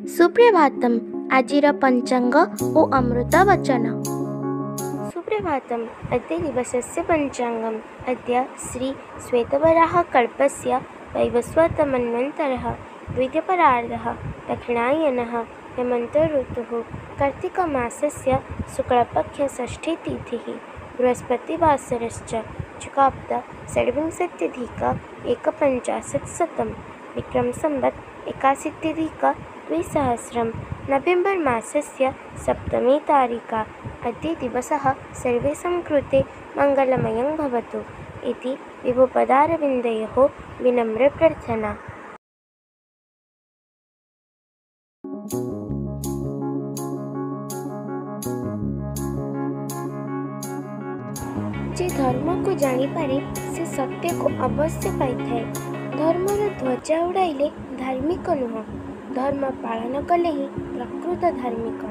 सुप्रभातम आजिर पंचांग ओ अमृत वचन। सुप्रभातम अद्य दिवसस्य पंचांगम अद्य श्री श्वेतवराह कल्पस्य वैवस्वतमन्वन्तरः द्वितीयपरार्धः दक्षिणायनः हेमन्त ऋतुः कार्तिकमासस्य शुक्लपक्ष षष्ठीतिथिः बृहस्पतिवासरश्च चुकाब्द षड्विंशत्यधिक एकपञ्चाशत्शतं विक्रम संवत् 81-द्विसहस्रं नवेम्बर् मासस्य सप्तमी तारिका। अद्य दिवसः सर्वेषां कृते मङ्गलमयं भवतु इति विभुपदारविन्दयोः विनम्रप्रार्थना। जे धर्म को जानिपारे से सत्य को अवश्य पाइथाए। धर्मर ध्वजा उड़ाइले धार्मिक नुह, धर्म पालन कले ही प्रकृत धार्मिक।